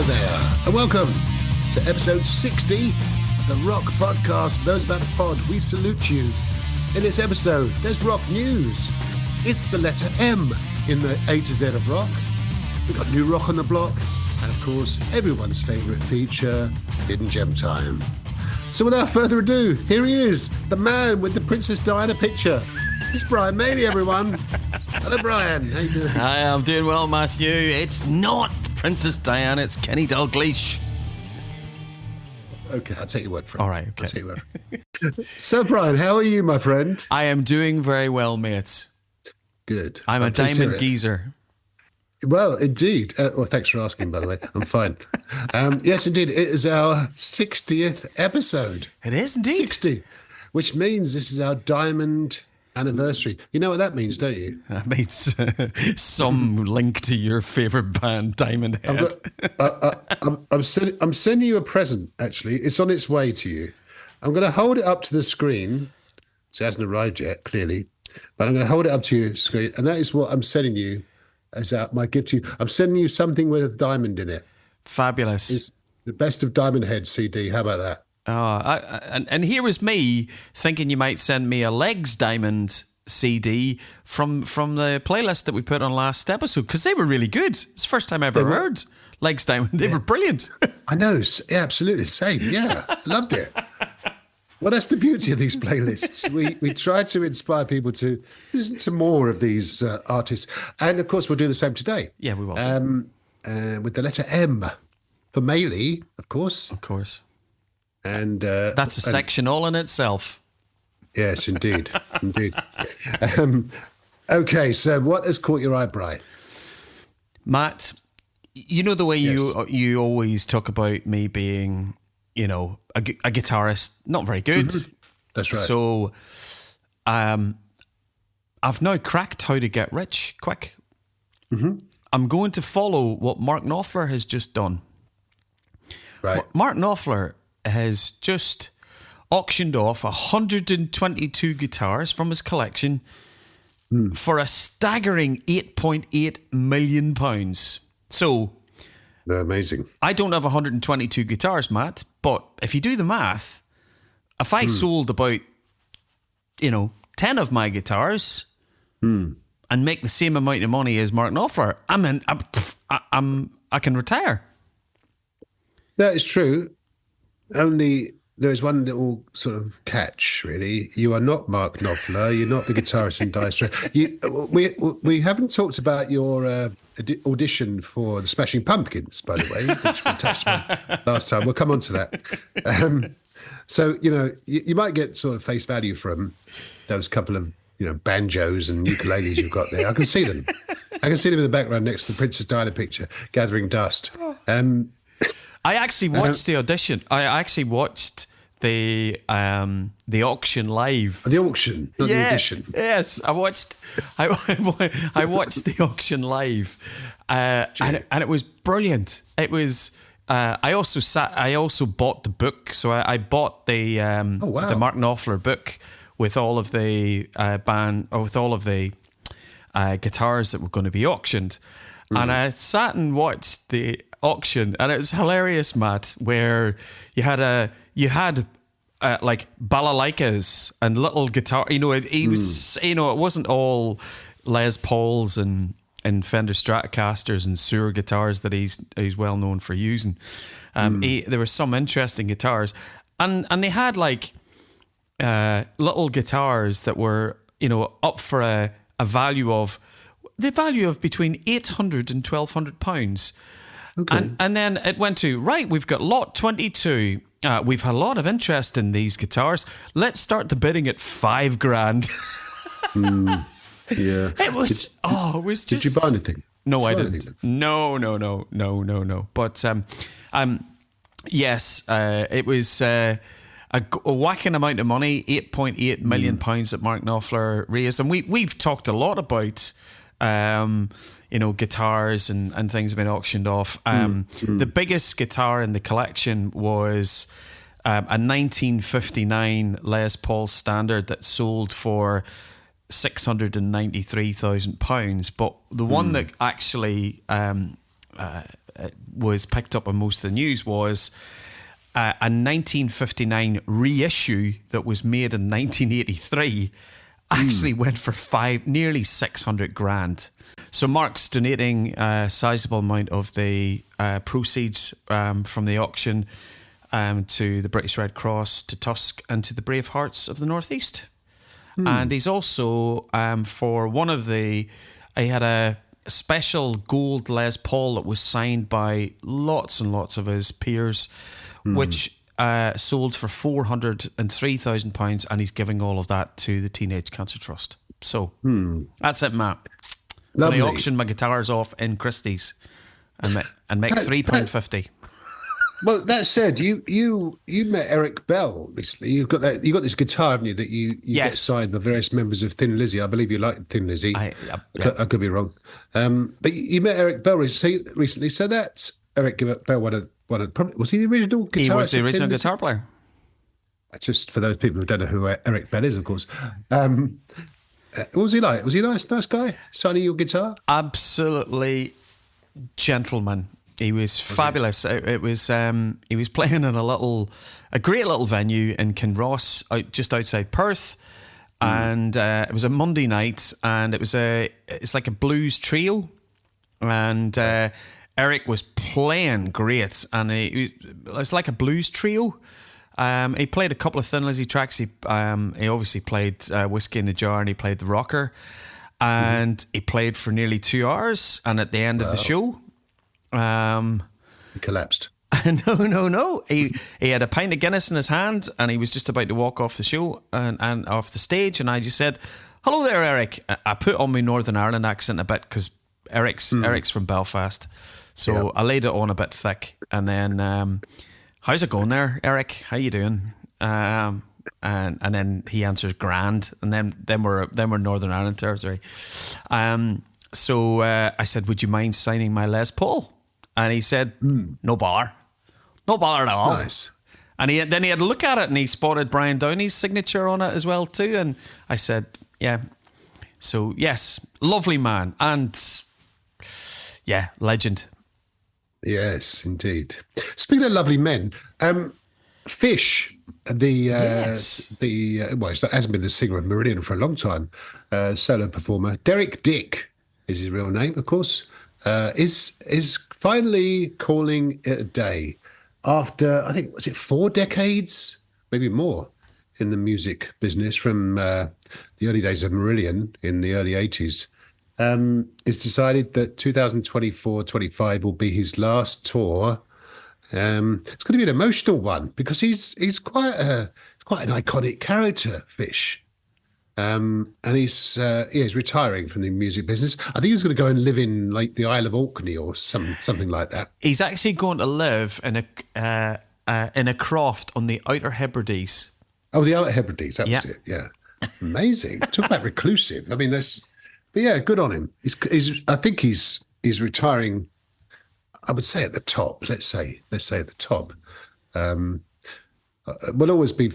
Hello there, and welcome to episode 60, the Rock Podcast. For those about the pod, we salute you. In this episode, there's rock news. It's the letter M in the A to Z of rock. We've got new rock on the block, and of course, everyone's favourite feature, Hidden Gem Time. So without further ado, here he is, the man with the Princess Diana picture. It's Brian Maley, everyone. Hello, Brian. How you doing? Hi, I'm doing well, Matthew. It's not Princess Diana, it's Kenny Dalglish. Okay, I'll take your word for it. All right, okay. I'll take your word. So, Brian, how are you, my friend? I am doing very well, mate. Good. I'm a diamond geezer. Well, indeed. Well, thanks for asking, by the way. I'm fine. Yes, indeed. It is our 60th episode. It is indeed. 60, which means this is our diamond anniversary. You know what that means, don't you? That means some link to your favourite band, Diamond Head. I'm sending you a present, actually. It's on its way to you. I'm going to hold it up to the screen. So it hasn't arrived yet, clearly. But I'm going to hold it up to your screen. And that is what I'm sending you as my gift to you. I'm sending you something with a diamond in it. Fabulous. It's the Best of Diamond Head CD. How about that? And here was me thinking you might send me a Legs Diamond CD from the playlist that we put on last episode, because they were really good. It's the first time I ever heard Legs Diamond. They were brilliant. I know. Yeah, absolutely. Same. Yeah. Loved it. Well, that's the beauty of these playlists. We try to inspire people to listen to more of these artists. And, of course, we'll do the same today. Yeah, we will. With the letter M for Maley, of course. Of course. And that's a section all in itself. Yes, indeed. Indeed. Okay, so what has caught your eye, Brian? Matt, you know the way you always talk about me being, you know, a guitarist, not very good. Mm-hmm. That's right. So I've now cracked how to get rich quick. Mm-hmm. I'm going to follow what Mark Knopfler has just done. Right. Mark Knopfler has just auctioned off 122 guitars from his collection for a staggering £8.8 million. So they're amazing. I don't have 122 guitars, Matt, but if you do the math, if I sold about, 10 of my guitars and make the same amount of money as Mark Knopfler, I can retire. That is true. Only there is one little sort of catch, really. You are not Mark Knopfler. You're not the guitarist in Dire Straits. We haven't talked about your audition for the Smashing Pumpkins, by the way, which we touched on last time. We'll come on to that. So, you might get sort of face value from those couple of, banjos and ukuleles you've got there. I can see them. I can see them in the background next to the Princess Diana picture, gathering dust. I actually watched the audition. I actually watched the auction live. The auction, not the audition. Yes, I watched the auction live, and it was brilliant. It was. I also bought the book, so I bought the the Mark Knopfler book with all of the guitars that were going to be auctioned, and I sat and watched the auction, and it was hilarious, Matt, where you had like balalaikas and little guitar. It wasn't all Les Pauls and Fender Stratocasters and Suhr guitars that he's well known for using. There were some interesting guitars, and they had like little guitars that were up for a value of between £800 and £1,200. Okay. And then it went to, right, we've got lot 22. We've had a lot of interest in these guitars. Let's start the bidding at $5,000. Yeah. It was just... Did you buy anything? No, I didn't. No. But, yes, it was a whacking amount of money, £8.8 million that Mark Knopfler raised. And we've talked a lot about... guitars and things have been auctioned off. The biggest guitar in the collection was a 1959 Les Paul Standard that sold for £693,000. But the one that actually was picked up on most of the news was a 1959 reissue that was made in 1983 actually went for nearly 600 grand. So Mark's donating a sizable amount of the proceeds from the auction to the British Red Cross, to Tusk, and to the Brave Hearts of the Northeast. And he's also for one of he had a special gold Les Paul that was signed by lots and lots of his peers, which sold for £403,000, and he's giving all of that to the Teenage Cancer Trust. So that's it, Matt. When I auction my guitars off in Christie's and make £3.50. Well, that said, you met Eric Bell recently. You got this guitar, haven't you? That you get signed by various members of Thin Lizzy. I believe you like Thin Lizzy. I could be wrong, but you met Eric Bell recently. So that's Eric Bell. Was he the original guitarist? He was the original guitar player. Just for those people who don't know who Eric Bell is, of course. What was he like? Was he a nice guy? Signing your guitar? Absolutely gentleman. He was fabulous. It was he was playing in a great little venue in Kinross, just outside Perth, and it was a Monday night, and it's like a blues trio, and Eric was playing great, and it's like a blues trio. He played a couple of Thin Lizzy tracks. He obviously played Whiskey in the Jar, and he played The Rocker, and he played for nearly 2 hours. And at the end of the show, he collapsed. No. He had a pint of Guinness in his hand, and he was just about to walk off the show and off the stage. And I just said, "Hello there, Eric." I put on my Northern Ireland accent a bit because Eric's from Belfast, so I laid it on a bit thick, and then. How's it going there, Eric? How you doing? And then he answers grand, and then we're Northern Ireland territory. So I said, "Would you mind signing my Les Paul?" And he said, "No bother at all." Nice. And then he had a look at it, and he spotted Brian Downey's signature on it as well too. And I said, "Yeah." So yes, lovely man, and legend. Yes, indeed. Speaking of lovely men, Fish, it hasn't been the singer of Meridian for a long time, solo performer. Derek Dick is his real name, of course, is finally calling it a day after, I think, was it 4 decades, maybe more, in the music business from the early days of Meridian in the early 80s. It's decided that 2024-25 will be his last tour. It's going to be an emotional one because he's quite an iconic character, Fish, and he's retiring from the music business. I think he's going to go and live in like the Isle of Orkney or something like that. He's actually going to live in a croft on the Outer Hebrides. Oh, the Outer Hebrides, that was it. Yeah, amazing. Talk about reclusive. I mean, but yeah, good on him. I think he's retiring. I would say at the top. Let's say at the top. Will always be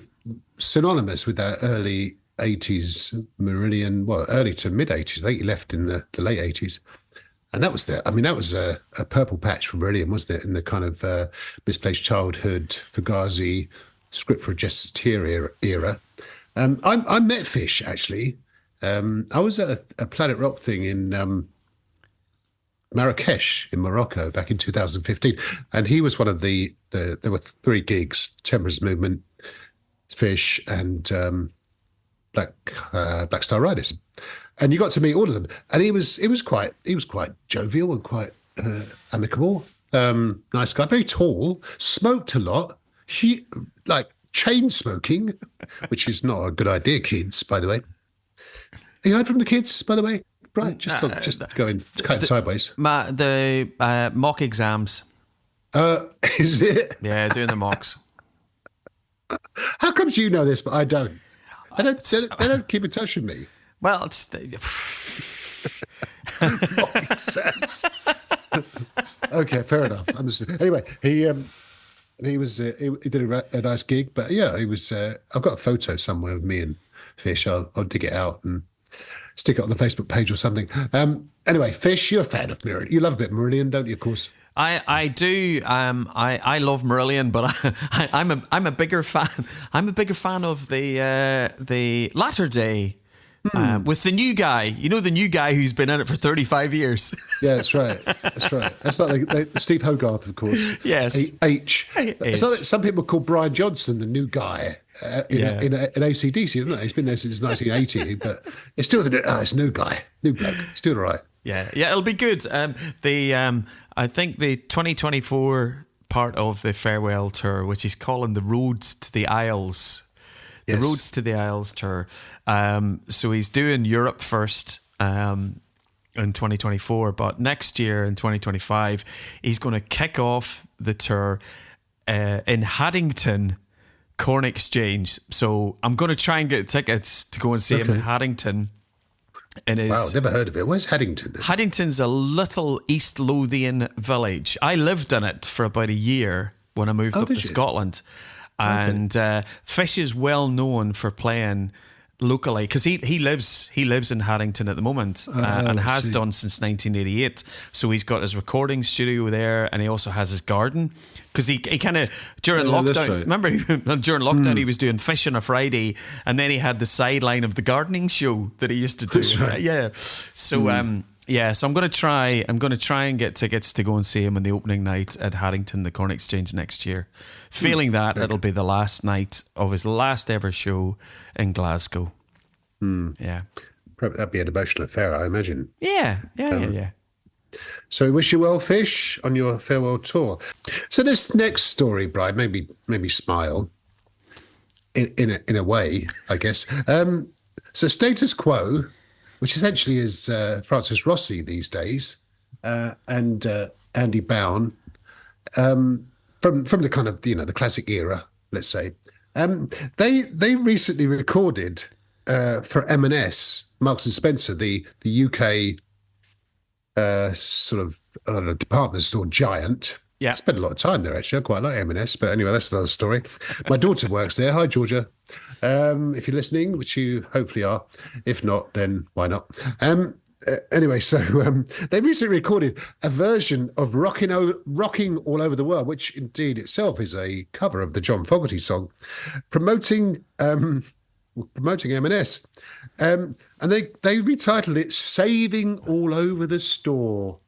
synonymous with that early 80s Meridian. Well, early to mid 80s. I think he left in the late 80s, and that was a purple patch for Meridian, wasn't it? In the kind of Misplaced Childhood, Fugazi, Script for a Jester's Tear era. I met Fish actually. I was at a Planet Rock thing in Marrakesh in Morocco back in 2015, and he was one of there were 3 gigs: Temperance Movement, Fish, and Black Star Riders, and you got to meet all of them. And he was quite jovial and quite amicable, nice guy, very tall, smoked a lot, chain smoking, which is not a good idea, kids, by the way. Have you heard from the kids, by the way? Right, just going kind of sideways. The mock exams. Is it? Yeah, doing the mocks. How comes you know this, but I don't? They don't keep in touch with me. Well, it's... Mock exams. Okay, fair enough. Understood. Anyway, he did a nice gig, but yeah, he was. I've got a photo somewhere of me and Fish. I'll dig it out and stick it on the Facebook page or something. Anyway, Fish, you're a fan of Meridian. You love a bit of Meridian, don't you, of course? I do. I love Marillion, but I'm a bigger fan. I'm a bigger fan of the latter day. With the new guy, the new guy who's been in it for 35 years. Yeah, that's right. That's right. That's like Steve Hogarth, of course. Yes. H. It's like some people call Brian Johnson the new guy in AC/DC, isn't it? He's been there since 1980, but it's still it's a new guy, new bloke. He's doing all right. Yeah, it'll be good. I think the 2024 part of the farewell tour, which he's calling the Roads to the Isles. The Roads to the Isles tour. So he's doing Europe first in 2024, but next year in 2025, he's going to kick off the tour in Haddington, Corn Exchange. So I'm going to try and get tickets to go and see him in Haddington. Wow, never heard of it. Where's Haddington? Haddington's a little East Lothian village. I lived in it for about a year when I moved up to Scotland. And Fish is well known for playing locally because he lives in Haddington at the moment and has done since 1988. So he's got his recording studio there, and he also has his garden because he kind of during lockdown. Right. Remember during lockdown he was doing Fish on a Friday, and then he had the sideline of the gardening show that he used to do. Right. Yeah. So so I'm going to try and get tickets to go and see him on the opening night at Haddington, the Corn Exchange next year. Feeling that it'll be the last night of his last ever show in Glasgow. Yeah. Probably that'd be an emotional affair, I imagine. Yeah. So we wish you well, Fish, on your farewell tour. So this next story, Brian, maybe smile in a way, I guess. So Status Quo, which essentially is Francis Rossi these days, and Andy Bown, from the kind of the classic era, let's say. They recently recorded for M&S, Marks and Spencer, the UK sort of department store giant. Yeah, I spent a lot of time there actually. I quite like M&S, but anyway, that's another story. My daughter works there. Hi, Georgia. If you're listening, which you hopefully are. If not, then why not? Anyway, so they recently recorded a version of Rocking All Over the World, which indeed itself is a cover of the John Fogerty song, promoting M&S. And they retitled it Saving All Over the Store,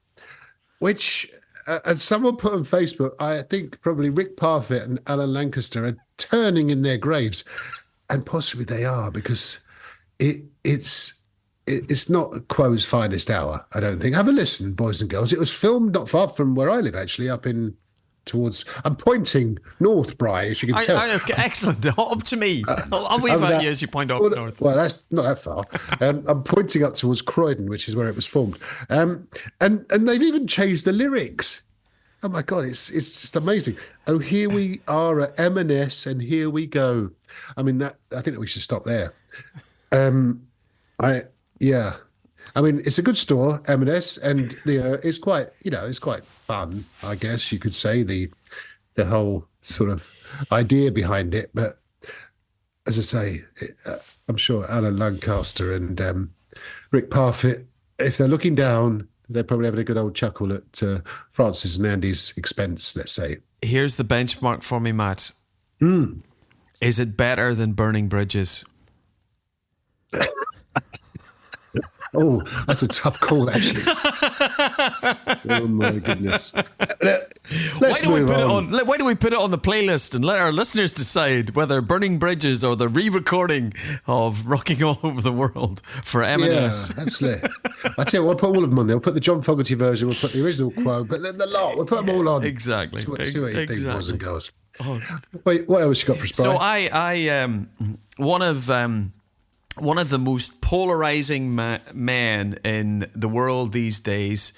which... and someone put on Facebook, I think probably Rick Parfitt and Alan Lancaster are turning in their graves. And possibly they are, because it's not Quo's finest hour, I don't think. Have a listen, boys and girls. It was filmed not far from where I live, actually, up in towards... I'm pointing north, Bri, as you can tell. Excellent. Up to me. I'll wave at you as you point up north. Well, that's not that far. I'm pointing up towards Croydon, which is where it was filmed. And they've even changed the lyrics. Oh, my God, it's just amazing. Oh, here we are at M&S, and here we go. I mean, I think that we should stop there. I mean, it's a good store, M&S, and it's quite fun, I guess you could say, the whole sort of idea behind it. But as I say, I'm sure Alan Lancaster and Rick Parfitt, if they're looking down, they're probably having a good old chuckle at Francis and Andy's expense, let's say. Here's the benchmark for me, Matt. Is it better than Burning Bridges? Oh, that's a tough call, actually. Oh, my goodness. Let's move on. Why do we put it on the playlist and let our listeners decide whether Burning Bridges or the re-recording of Rocking All Over the World for M&S? Yeah, absolutely. I tell you what, we'll put all of them on there. We'll put the John Fogerty version, we'll put the original Quo, but then the lot, we'll put them all on. Exactly. See what you think, boys and girls. Oh. Wait, what else you got for us, Brian? So I one of the most polarizing men in the world these days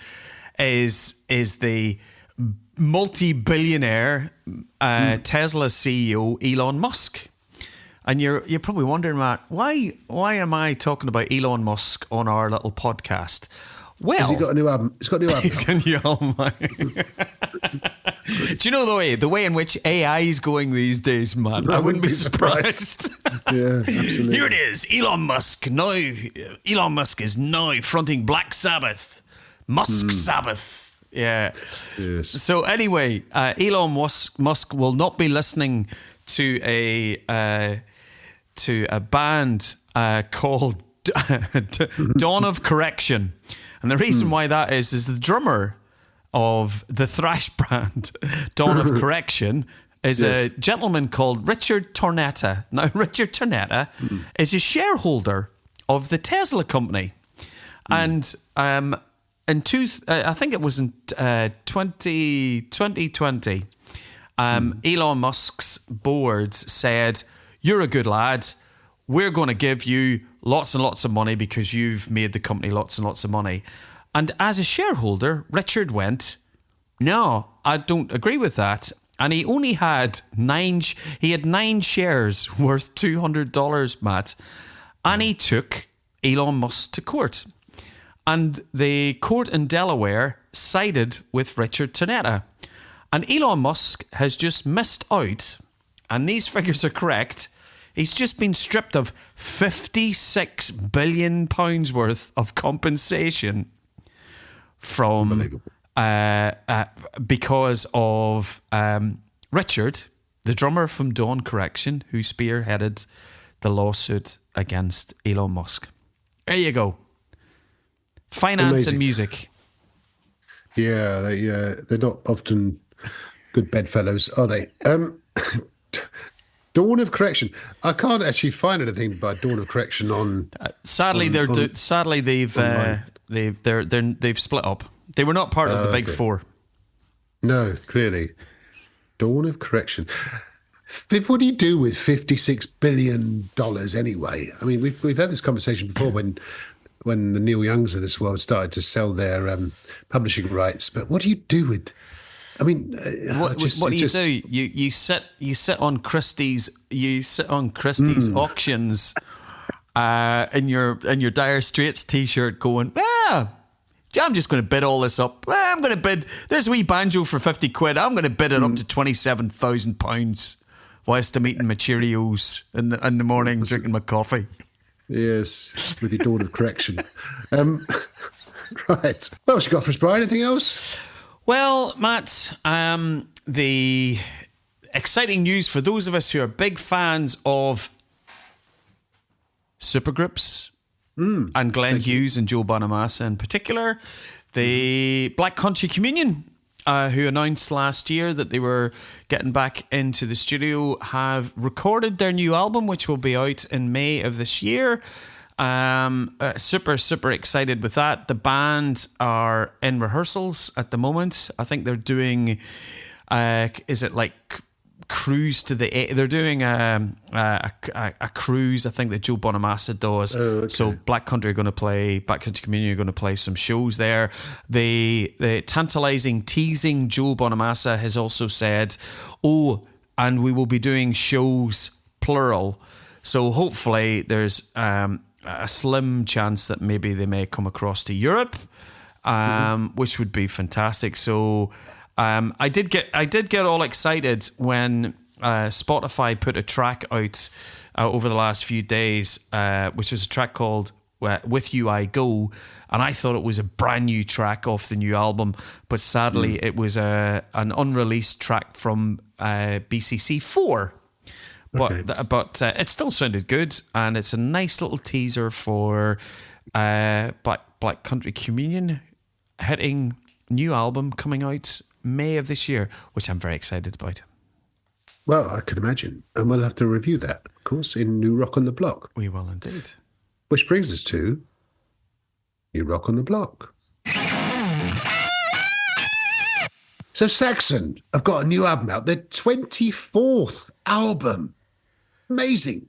is the multi-billionaire Tesla CEO Elon Musk. And you're probably wondering, Matt, why am I talking about Elon Musk on our little podcast? Well, has he got a new album? He's got a new album. He's got a new album. Do you know the way in which AI is going these days, man? I wouldn't be surprised. Yeah, absolutely. Here it is, Elon Musk. Now, Elon Musk is now fronting Black Sabbath, Musk Sabbath. Yeah. Yes. So anyway, Elon Musk will not be listening to a band called Dawn of Correction, and the reason why that is the drummer of the thrash band Dawn of Correction is a gentleman called Richard Tornetta. Now, Richard Tornetta is a shareholder of the Tesla company, and I think it was in 2020, Elon Musk's boards said, "You're a good lad. We're going to give you lots and lots of money because you've made the company lots and lots of money." And as a shareholder, Richard went, "No, I don't agree with that." And he only had nine shares worth $200, Matt. And he took Elon Musk to court. And the court in Delaware sided with Richard Tornetta. And Elon Musk has just missed out, and these figures are correct, he's just been stripped of £56 billion worth of compensation from because of Richard, the drummer from Dawn Correction, who spearheaded the lawsuit against Elon Musk. There you go. Finance Amazing. and music. Yeah, they're not often good bedfellows, are they? Dawn of Correction. I can't actually find anything by Dawn of Correction on. Sadly, they've split up. They were not part of the Big Four. No, clearly. Dawn of Correction. What do you do with $56 billion anyway? I mean, we've had this conversation before when the Neil Youngs of this world started to sell their publishing rights. But what do you do with? I mean, what do you do? You sit on Christie's auctions in your Dire Straits t-shirt, going, I'm just going to bid all this up. I'm going to bid. There's a wee banjo for £50. I'm going to bid it up to £27,000 whilst I'm eating my Cheerios in the morning, drinking my coffee. Yes, with your Dawn of Correction. Right. What else you got for us, Brian? Anything else? Well, Matt, the exciting news for those of us who are big fans of supergroups and Glenn Hughes and Joe Bonamassa in particular, the Black Country Communion, who announced last year that they were getting back into the studio, have recorded their new album, which will be out in May of this year. Super excited with that. The band are in rehearsals at the moment. I think they're doing, is it like cruise to the? They're doing a cruise. I think that Joe Bonamassa does. Oh, okay. So Black Country Communion are going to play some shows there. The tantalizing, teasing Joe Bonamassa has also said, and we will be doing shows plural. So hopefully there's a slim chance that maybe they may come across to Europe, which would be fantastic. So I did get all excited when Spotify put a track out over the last few days, which was a track called With You I Go, and I thought it was a brand new track off the new album, but sadly it was an unreleased track from BCC4. But it still sounded good, and it's a nice little teaser for Black Country Communion hitting new album coming out May of this year, which I'm very excited about. Well, I can imagine, and we'll have to review that, of course, in New Rock on the Block. We will indeed. Which brings us to New Rock on the Block. So Saxon have got a new album out, their 24th album. Amazing.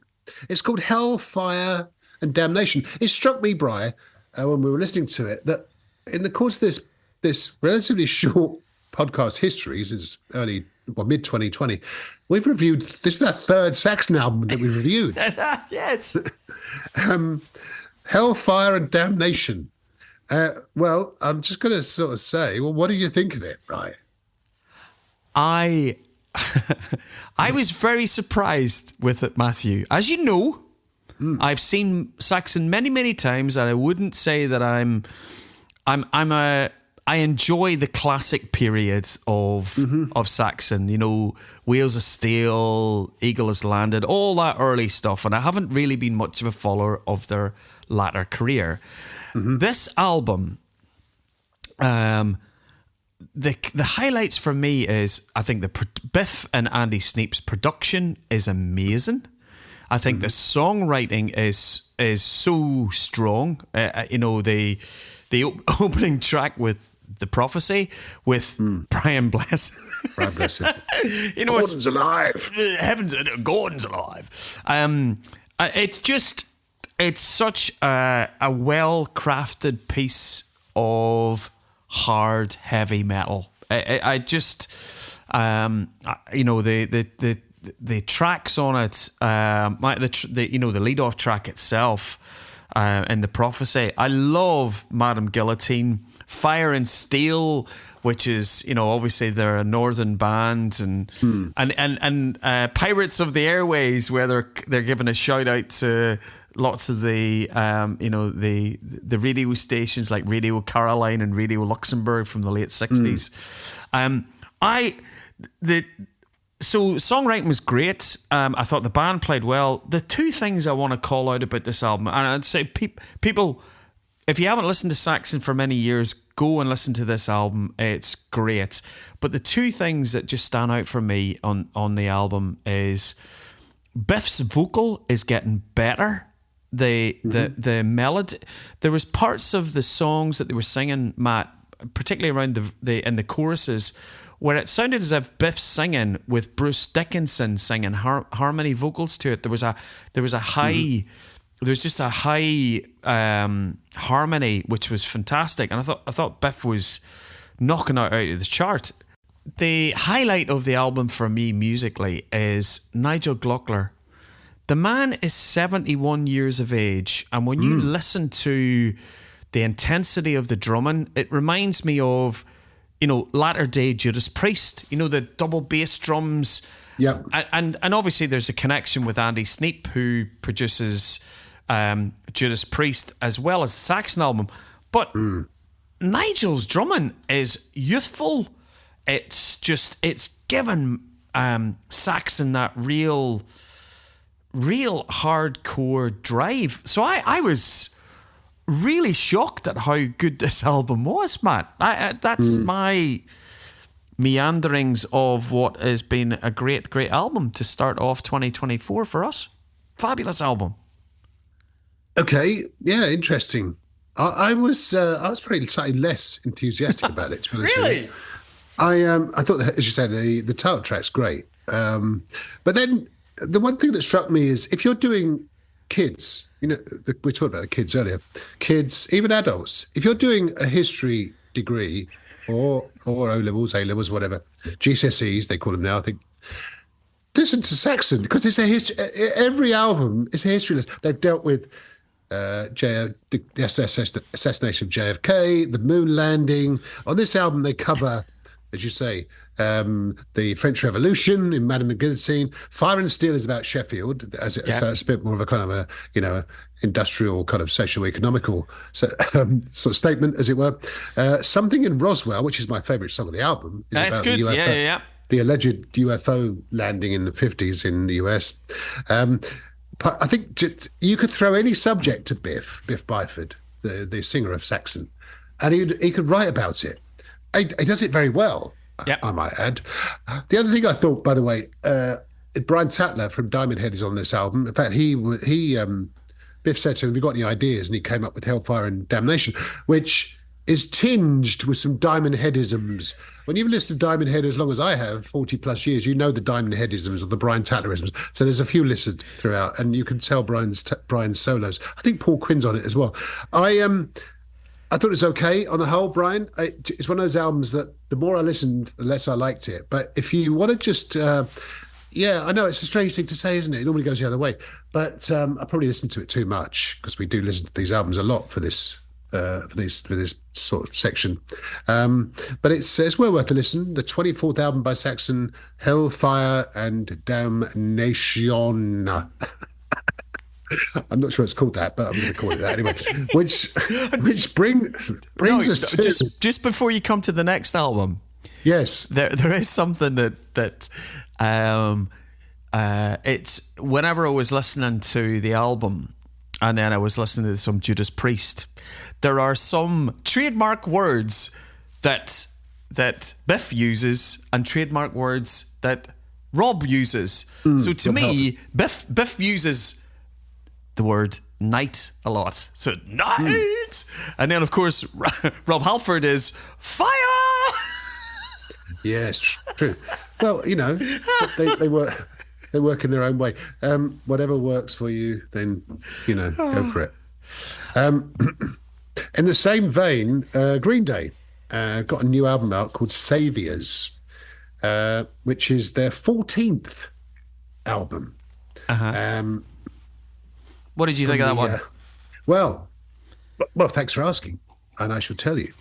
It's called Hellfire and Damnation. It struck me, Brian, when we were listening to it, that in the course of this relatively short podcast history, since mid-2020, we've reviewed, this is our third Saxon album that we reviewed. Yes. Hellfire and Damnation. Well, I'm just going to sort of say, what do you think of it, Brian? I was very surprised with it, Matthew. As you know, I've seen Saxon many, many times, and I wouldn't say that I'm I enjoy the classic periods of Saxon. You know, Wheels of Steel, Eagle Has Landed, all that early stuff. And I haven't really been much of a follower of their latter career. This album, the highlights for me is I think the Biff and Andy Sneap's production is amazing. I think the songwriting is so strong. You know, the opening track with The Prophecy with Brian Blessed. Brian Blessed. You know, Gordon's alive. Gordon's alive. It's such a well-crafted piece of hard, heavy metal. I just, you know, the tracks on it, the lead-off track itself, in The Prophecy. I love Madame Guillotine, Fire and Steel, which is, you know, obviously they're a northern band, and Pirates of the Airways, where they're giving a shout out to lots of the the radio stations like Radio Caroline and Radio Luxembourg from the late 60s. So songwriting was great. I thought the band played well. The two things I want to call out about this album, and I'd say people, if you haven't listened to Saxon for many years, go and listen to this album. It's great. But the two things that just stand out for me on the album is Biff's vocal is getting better. The melody. There was parts of the songs that they were singing, Matt, particularly around in the choruses, where it sounded as if Biff's singing with Bruce Dickinson singing harmony vocals to it. There was a high, there was just a high harmony, which was fantastic, and I thought Biff was knocking out of the chart. The highlight of the album for me musically is Nigel Glockler. The man is 71 years of age, and when you listen to the intensity of the drumming, it reminds me of, you know, latter day Judas Priest, you know, the double bass drums. Yeah. And obviously there's a connection with Andy Sneap, who produces Judas Priest as well as the Saxon album. But Nigel's drumming is youthful. It's given Saxon that real hardcore drive. So I was really shocked at how good this album was, Matt. That's my meanderings of what has been a great album to start off 2024 for us. Fabulous album. Okay, yeah, interesting. I was probably slightly less enthusiastic about it, to be honest with you. Really? I thought that, as you said, the title track's great. But then the one thing that struck me is if you're doing kids, you know, we talked about the kids earlier, kids, even adults, if you're doing a history degree or O-levels, A-levels, whatever, GCSEs, they call them now, I think, listen to Saxon, because it's a history. Every album is a history list. They've dealt with the assassination of JFK, the moon landing. On this album, they cover, as you say, the French Revolution in Madame Guillotine. Fire and Steel is about Sheffield, so it's a bit more of a kind of a industrial kind of socio-economical sort of statement, as it were. Something in Roswell, which is my favourite song of the album, is That's about good. the UFO, Yeah. the alleged UFO landing in the 50s in the US. I think you could throw any subject to Biff Byford, the singer of Saxon, and he could write about it. He does it very well. Yep. I might add. The other thing I thought, by the way, Brian Tatler from Diamond Head is on this album. In fact, Biff said to him, "Have you got any ideas?" And he came up with Hellfire and Damnation, which is tinged with some Diamond Headisms. When you've listened to Diamond Head as long as I have, 40 plus years, you know the Diamond Headisms or the Brian Tatlerisms. So there's a few listed throughout, and you can tell Brian's solos. I think Paul Quinn's on it as well. I thought it was okay on the whole, Brian. It's one of those albums that the more I listened, the less I liked it. But if you want to just, I know it's a strange thing to say, isn't it? It normally goes the other way. But I probably listened to it too much because we do listen to these albums a lot for this sort of section. But it's well worth a listen. The 24th album by Saxon, Hellfire and Damnation. I'm not sure it's called that, but I'm going to call it that anyway. Which brings No, us to just before you come to the next album, yes, there is something it's whenever I was listening to the album, and then I was listening to some Judas Priest, there are some trademark words that Biff uses and trademark words that Rob uses. So to me, Biff uses the word night a lot. So night, and then of course Rob Halford is fire. yes, true. Well, they work in their own way. Whatever works for you, then go for it. In the same vein, Green Day got a new album out called Saviors, which is their 14th album. What did you think of that one? Well, thanks for asking, and I shall tell you.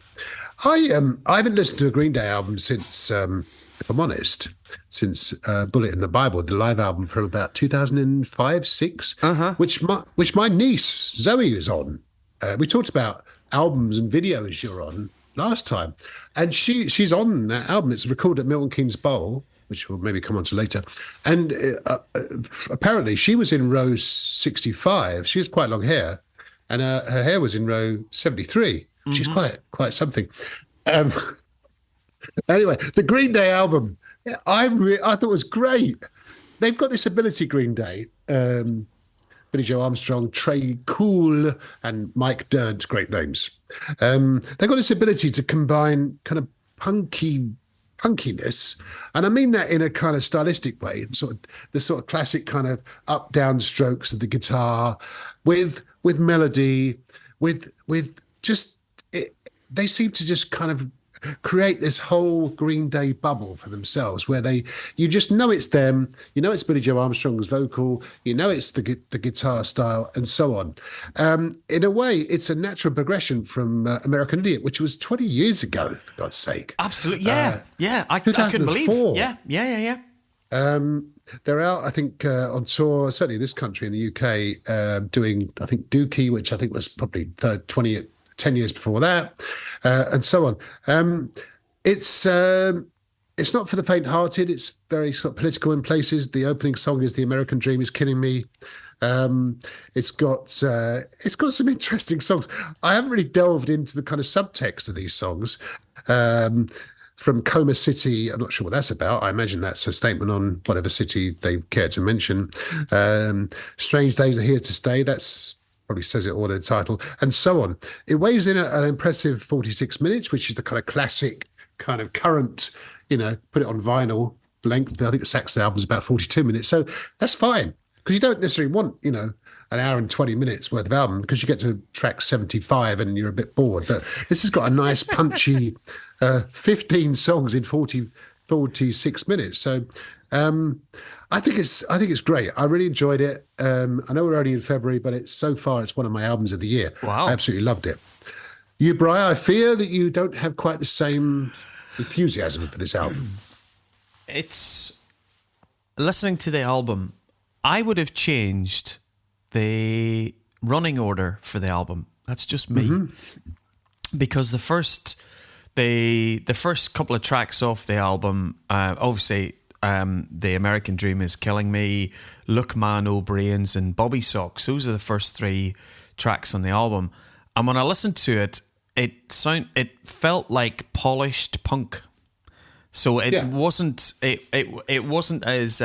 I haven't listened to a Green Day album since, if I'm honest, since Bullet in the Bible, the live album from about 2005-06, which my niece Zoe is on. We talked about albums and videos you're on last time, and she's on that album. It's recorded at Milton Keynes Bowl, which we'll maybe come on to later. And apparently she was in row 65. She has quite long hair, and her hair was in row 73. She's quite something. Anyway, the Green Day album, I thought was great. They've got this ability, Green Day. Billy Joe Armstrong, Trey Cool, and Mike Dirnt, great names. They've got this ability to combine kind of punkiness, and I mean that in a kind of stylistic way, the sort of classic kind of up down strokes of the guitar, with melody, with just it, they seem to just kind of create this whole Green Day bubble for themselves, where you just know it's them, it's Billy Joe Armstrong's vocal, it's the guitar style, and so on. In a way, it's a natural progression from American Idiot, which was 20 years ago, for God's sake. Absolutely, yeah. I couldn't believe. Yeah. They're out, I think, on tour, certainly in this country, in the UK, doing, I think, Dookie, which I think was probably 10 years before that, and so on. It's not for the faint-hearted. It's very sort of political in places. The opening song is "The American Dream Is Killing Me." It's got some interesting songs. I haven't really delved into the kind of subtext of these songs. From Coma City, I'm not sure what that's about. I imagine that's a statement on whatever city they care to mention. Strange Days Are Here to Stay. That's probably says it all in the title, and so on. It weighs in an impressive 46 minutes, which is the kind of classic, kind of current, put it on vinyl length. I think the Saxon album is about 42 minutes, so that's fine, because you don't necessarily want, an hour and 20 minutes worth of album, because you get to track 75 and you're a bit bored. But this has got a nice punchy 15 songs in 46 minutes. So I think it's great. I really enjoyed it. I know we're only in February, but so far it's one of my albums of the year. Wow. I absolutely loved it. You, Brian, I fear that you don't have quite the same enthusiasm for this album. It's listening to the album, I would have changed the running order for the album. That's just me. Because the first couple of tracks off the album, obviously, The American Dream Is Killing Me, Look Man, Old Brains, and Bobby Socks. Those are the first three tracks on the album. And when I listened to it, it felt like polished punk. So it wasn't as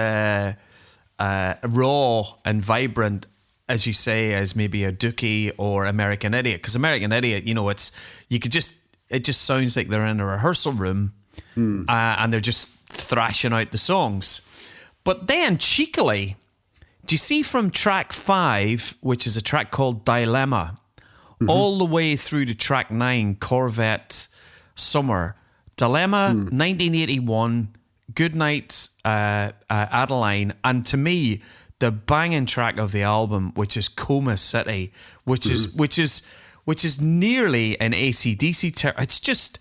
raw and vibrant, as you say, as maybe a Dookie or American Idiot. Because American Idiot, it just sounds like they're in a rehearsal room and they're just thrashing out the songs. But then cheekily, do you see from track 5, which is a track called Dilemma, all the way through to track 9, Corvette Summer, Dilemma, 1981, Goodnight, Adeline, and to me, the banging track of the album, which is Coma City, which is nearly an AC/DC. It's just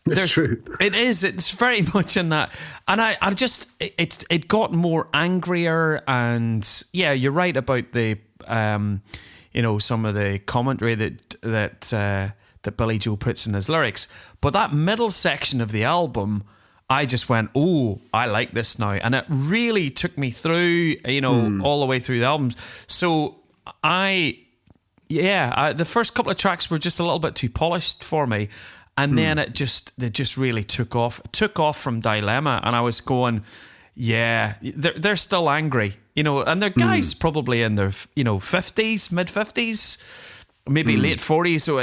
That's true. It is. It's very much in that, and I just it got more angrier, and yeah, you're right about the some of the commentary that Billy Joel puts in his lyrics, but that middle section of the album, I just went, oh, I like this now, and it really took me through, all the way through the albums. So the first couple of tracks were just a little bit too polished for me. And then it just really took off. It took off from Dilemma, and I was going, yeah, they're still angry, and they're guys probably in their 50s, mid 50s, maybe late 40s. So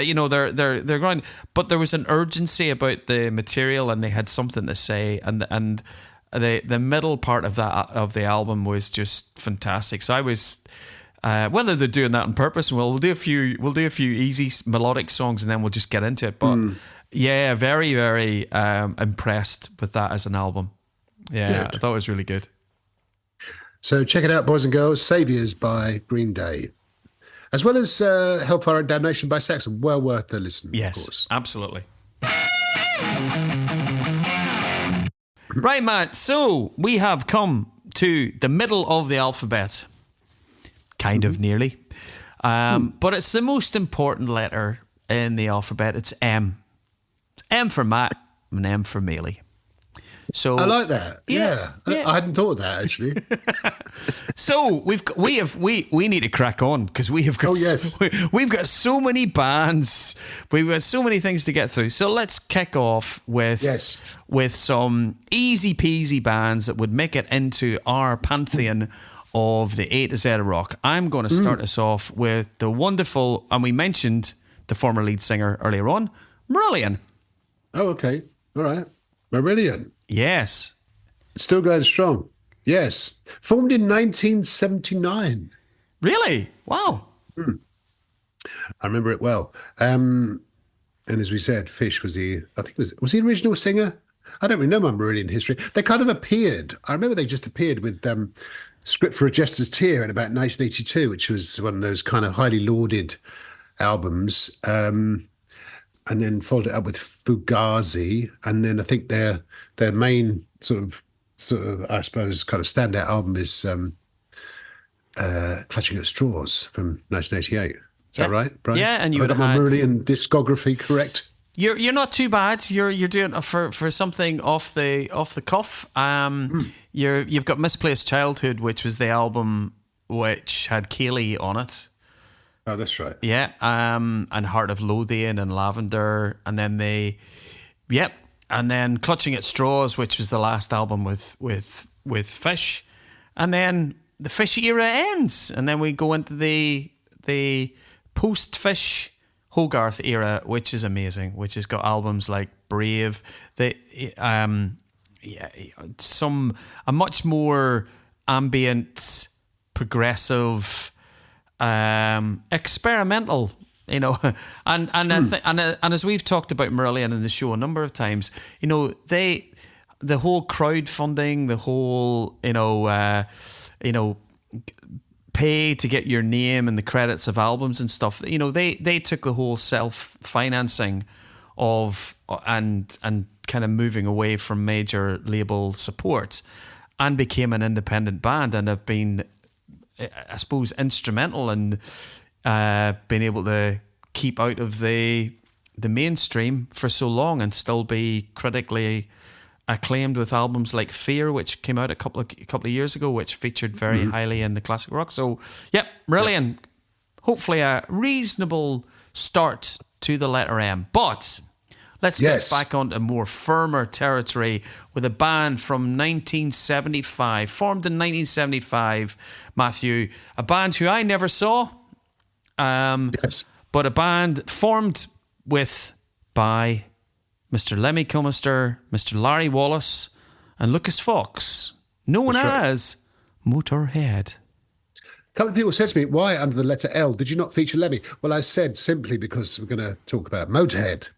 they're going, but there was an urgency about the material, and they had something to say, and the middle part of the album was just fantastic. So I was. Whether they're doing that on purpose, we'll do a few easy melodic songs, and then we'll just get into it. But yeah, very, very impressed with that as an album. Yeah, good. I thought it was really good. So check it out, boys and girls. Saviours by Green Day, as well as Hellfire and Damnation by Saxon. Well worth the listen. Yes, of course. Absolutely. Right, Matt. So we have come to the middle of the alphabet. Kind of nearly. But it's the most important letter in the alphabet. It's M. It's M for Matt and M for Mealy. So I like that. Yeah. I hadn't thought of that, actually. So we need to crack on, because we have got we've got so many bands. We've got so many things to get through. So let's kick off with some easy peasy bands that would make it into our pantheon of the A to Z of rock. I'm going to start us off with the wonderful, and we mentioned the former lead singer earlier on, Marillion. Oh, okay. All right. Marillion. Yes. Still going strong. Yes. Formed in 1979. Really? Wow. I remember it well. And as we said, Fish was he the original singer? I don't really know my Marillion history. They kind of appeared. I remember they just appeared with Script for a Jester's Tear in about 1982, which was one of those kind of highly lauded albums, and then followed it up with Fugazi, and then I think their main sort of I suppose kind of standout album is Clutching at Straws from 1988. Is that right, Brian? Yeah, and you would have my had Marillion discography correct. You're not too bad. You're doing it for something off the cuff. You've got Misplaced Childhood, which was the album which had Kaylee on it. Oh, that's right. Yeah. And Heart of Lothian and Lavender, and then and then Clutching at Straws, which was the last album with Fish, and then the Fish era ends, and then we go into the post Fish Hogarth era, which is amazing, which has got albums like Brave, a much more ambient, progressive, experimental, and as we've talked about Marillion in the show a number of times, the whole crowdfunding, the whole pay to get your name in the credits of albums and stuff. They took the whole self-financing of and kind of moving away from major label support and became an independent band, and have been, I suppose, instrumental in being able to keep out of the mainstream for so long and still be critically acclaimed with albums like Fear, which came out a couple of years ago, which featured very highly in the classic rock. So, Marillion, hopefully a reasonable start to the letter M. But let's get back onto more firmer territory with a band from 1975, formed in 1975, Matthew, a band who I never saw, but a band formed by Mr. Lemmy Kilmister, Mr. Larry Wallace, and Lucas Fox, known as Motorhead. A couple of people said to me, why under the letter L did you not feature Lemmy? Well, I said simply because we're going to talk about Motorhead.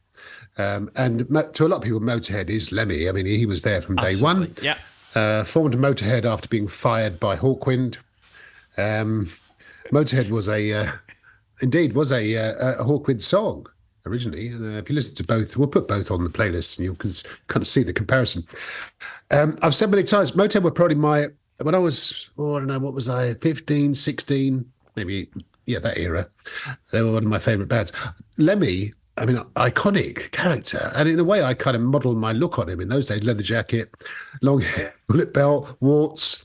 And to a lot of people, Motorhead is Lemmy. I mean, he was there from day one. Yeah. Formed Motorhead after being fired by Hawkwind. Motorhead was a Hawkwind song. originally. And if you listen to both, we'll put both on the playlist, and you can kind of see the comparison. I've said many times, Motown were probably when I was, I don't know, what was I, 15, 16, maybe, yeah, that era. They were one of my favourite bands. Lemmy, I mean, iconic character. And in a way, I kind of modelled my look on him in those days. Leather jacket, long hair, bullet belt, warts,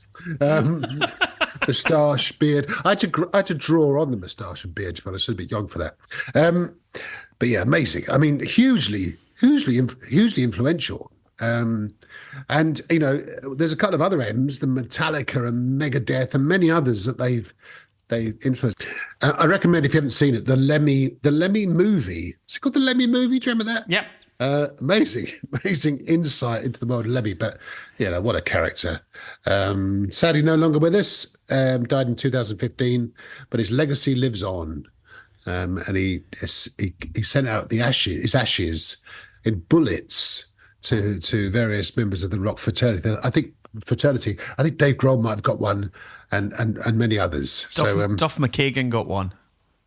moustache, beard. I had to draw on the moustache and beard, but I was a bit young for that. But yeah, amazing. I mean, hugely influential. And there's a couple of other M's, the Metallica and Megadeth and many others that they influenced. I recommend, if you haven't seen it, the Lemmy movie. Is it called the Lemmy movie? Do you remember that? Yep. Amazing insight into the world of Lemmy. But what a character. Sadly, no longer with us. Died in 2015, but his legacy lives on. And he sent out his ashes in bullets to various members of the rock fraternity. I think Dave Grohl might have got one, and many others. Duff McKagan got one.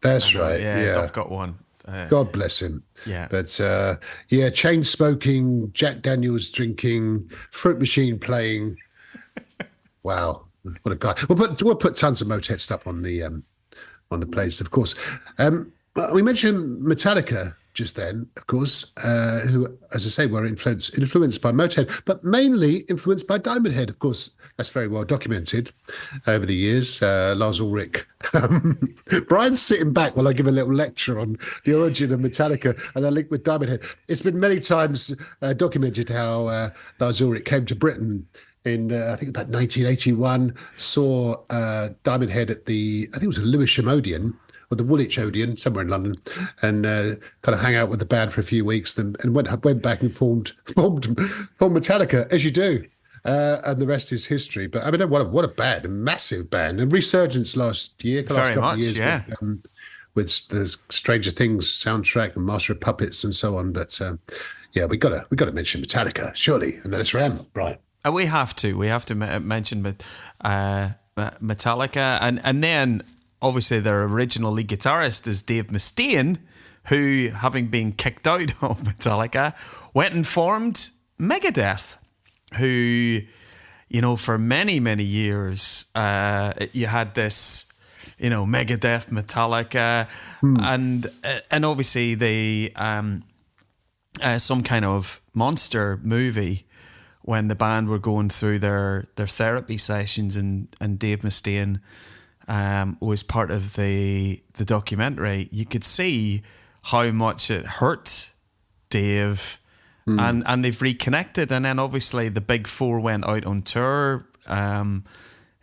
That's right. Yeah, Duff got one. God bless him. Yeah. But chain smoking, Jack Daniels drinking, fruit machine playing. Wow, what a guy. We'll put tons of Motet stuff on the playlist, of course. We mentioned Metallica just then, of course, who, as I say, were influenced by Motown, but mainly influenced by Diamond Head, of course. That's very well documented over the years. Lars Ulrich. Brian's sitting back while I give a little lecture on the origin of Metallica and their link with Diamond Head. It's been many times documented how Lars Ulrich came to Britain in, I think, about 1981, saw Diamond Head at I think it was a Lewisham Odeon, or the Woolwich Odeon, somewhere in London, and kind of hang out with the band for a few weeks, and went back and formed Metallica, as you do, and the rest is history. But I mean, what a band, a massive band, and resurgence last year, the last couple of years, yeah. with the Stranger Things soundtrack and Master of Puppets and so on. But we got to mention Metallica, surely, and then it's Ram, right? We have to mention Metallica, and then obviously their original lead guitarist is Dave Mustaine, who, having been kicked out of Metallica, went and formed Megadeth, who, for many, many years, you had this, Megadeth, Metallica, and obviously they some kind of monster movie when the band were going through their therapy sessions, and Dave Mustaine was part of the documentary. You could see how much it hurt Dave, and they've reconnected. And then obviously the big four went out on tour. Slayer,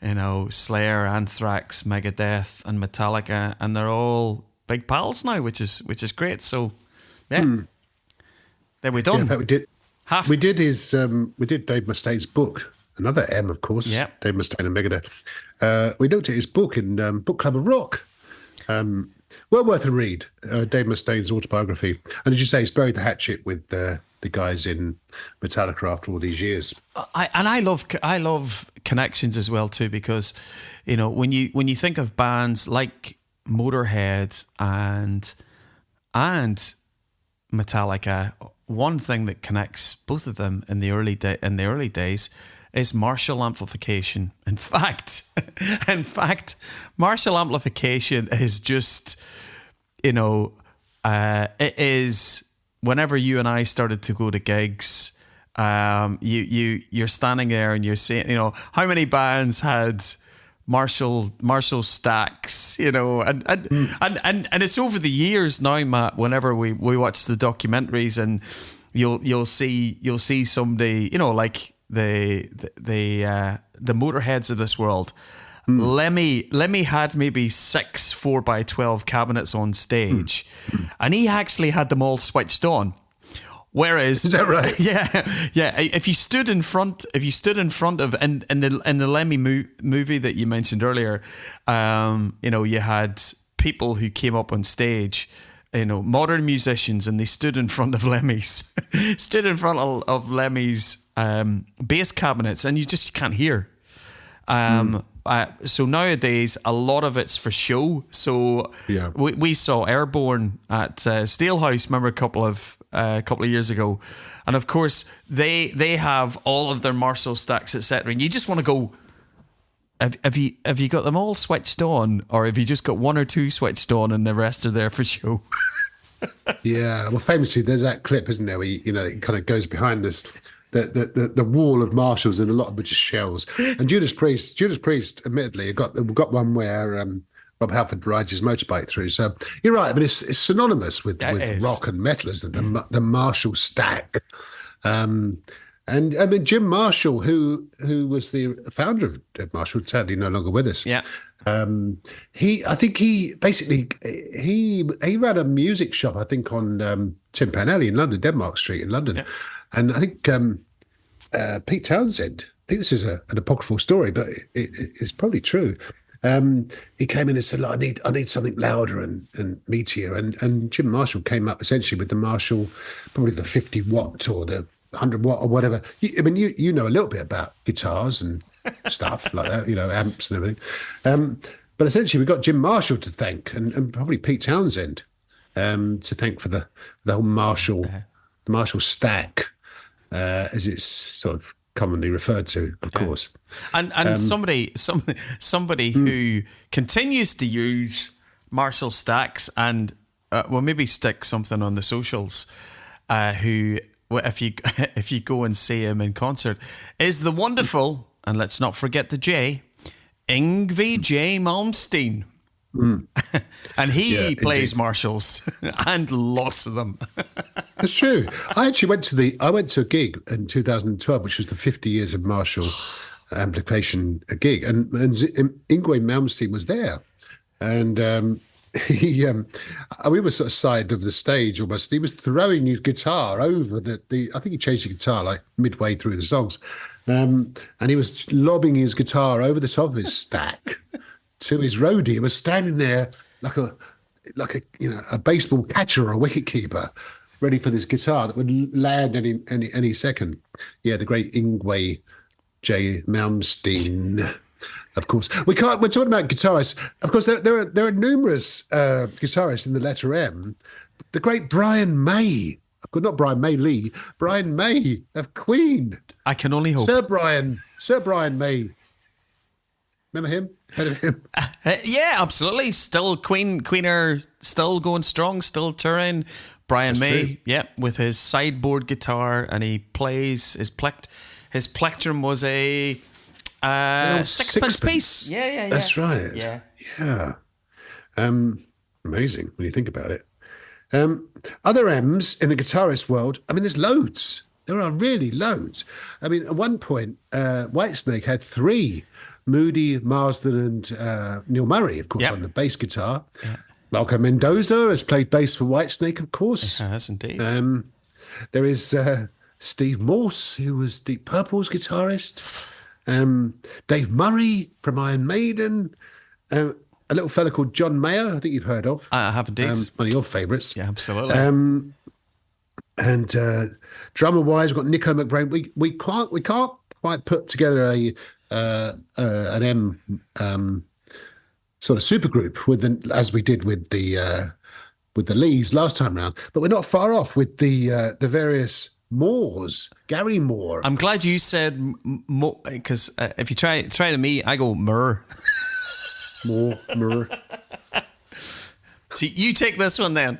Anthrax, Megadeth, and Metallica, and they're all big pals now, which is great. So there we done. Yeah, in fact, we did Dave Mustaine's book, another M, of course. Yeah, Dave Mustaine and Megadeth. We looked at his book in Book Club of Rock. Well worth a read. Dave Mustaine's autobiography, and as you say, he's buried the hatchet with the guys in Metallica after all these years. I love connections as well too, because when you think of bands like Motorhead and Metallica, one thing that connects both of them in the early days is Marshall amplification. In fact, Marshall amplification is just, it is, whenever you and I started to go to gigs, you're standing there and you're saying, how many bands had Marshall stacks, and it's over the years now, Matt. Whenever we watch the documentaries, and you'll see somebody, like the Motorheads of this world. Lemmy had maybe 6 4x12 cabinets on stage, and he actually had them all switched on. Whereas, is that right? Yeah. If you stood in front of, in the Lemmy movie that you mentioned earlier, you had people who came up on stage, modern musicians, and they stood in front of Lemmy's, bass cabinets, and you can't hear. So nowadays, a lot of it's for show. So Yeah. we saw Airborne at Steelhouse, remember, a couple of years ago, and of course they have all of their Marshall stacks, etc. And you just want to go. Have you got them all switched on, or have you just got one or two switched on, and the rest are there for show? Yeah, well, famously, there's that clip, isn't there, where it kind of goes behind this, the wall of Marshalls, and a lot of them are just shells. And Judas Priest, admittedly, got one where Rob Halford rides his motorbike through. So you're right. I mean, it's synonymous with rock and metal, isn't it? The Marshall stack. And I mean, Jim Marshall, who was the founder of Marshall, sadly no longer with us. Yeah. I think he basically ran a music shop, I think, on Tin Pan Alley in London, Denmark Street in London. Yeah. And I think Pete Townsend, I think this is an apocryphal story, but it's probably true. He came in and said, "I need something louder and meatier." And Jim Marshall came up essentially with the Marshall, probably the 50 watt or the 100 watt or whatever. I mean, you know a little bit about guitars and stuff like that, amps and everything. But essentially, we've got Jim Marshall to thank, and probably Pete Townsend to thank for the whole Marshall stack, as it's sort of commonly referred to, of course. And somebody who continues to use Marshall stacks and will maybe stick something on the socials, who, if you go and see him in concert, is the wonderful, and let's not forget the J, Yngwie J. Malmsteen. And he plays indeed. Marshalls and lots of them. That's true. I actually went to a gig in 2012, which was the 50 years of Marshall amplification gig, and Yngwie Malmsteen was there, and we were sort of side of the stage almost. He was throwing his guitar over the I think he changed the guitar like midway through the songs, and he was lobbing his guitar over the top of his stack to his roadie, who was standing there like a baseball catcher or a wicket keeper, ready for this guitar that would land any second. Yeah, the great Yngwie J. Malmsteen. Of course, we're talking about guitarists. Of course, there are numerous guitarists in the letter M. The great Brian May, of course, not Brian May Lee, Brian May of Queen. I can only hope. Sir Brian May. Remember him? Heard of him? Yeah, absolutely. Still Queen are still going strong, still touring. Brian May, true. Yeah, with his sideboard guitar, and he plays his plectrum was a sixpence piece. Yeah. That's right. Yeah. Amazing when you think about it. Other M's in the guitarist world, I mean, there's loads. There are really loads. I mean, at one point, Whitesnake had 3, Moody, Marsden, and Neil Murray, of course, on the bass guitar. Yeah. Malcolm Mendoza has played bass for Whitesnake, of course. He has indeed. There is Steve Morse, who was Deep Purple's guitarist. Dave Murray from Iron Maiden. A little fella called John Mayer, I think you've heard of. I have indeed. One of your favourites. Yeah, absolutely. And drummer-wise, we've got Nico McBrain. We can't quite put together an M sort of supergroup as we did with the Lees last time round, but we're not far off with the various Moores. Gary Moore. I'm glad you said Moore, because if you try to me, I go Moore. Moore. So you take this one then.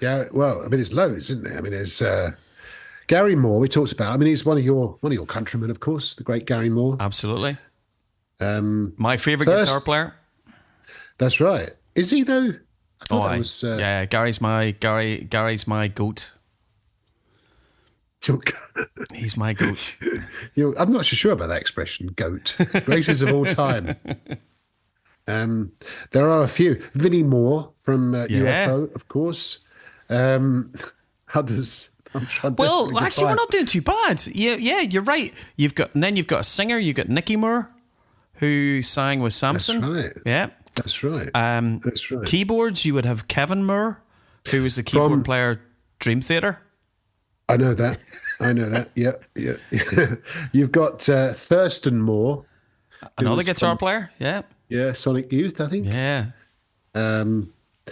Yeah, well, I mean, there's loads, isn't there? I mean, there's Gary Moore. We talked about. I mean, he's one of your countrymen, of course, the great Gary Moore. Absolutely. My favourite guitar player. That's right. Is he though? Yeah. Gary's my goat. He's my goat. I'm not so sure about that expression, goat. Greatest of all time. There are a few. Vinnie Moore from UFO, of course. Others. Well, actually, we're not doing too bad. Yeah, you're right. You've got a singer. You've got Nicky Moore, who sang with Samson. That's right. Yeah, that's right. That's right. Keyboards, you would have Kevin Moore, who was the keyboard player, Dream Theater. I know that. Yeah. You've got Thurston Moore, who Another was guitar from, player. Yeah. yeah, Sonic Youth, I think. Yeah.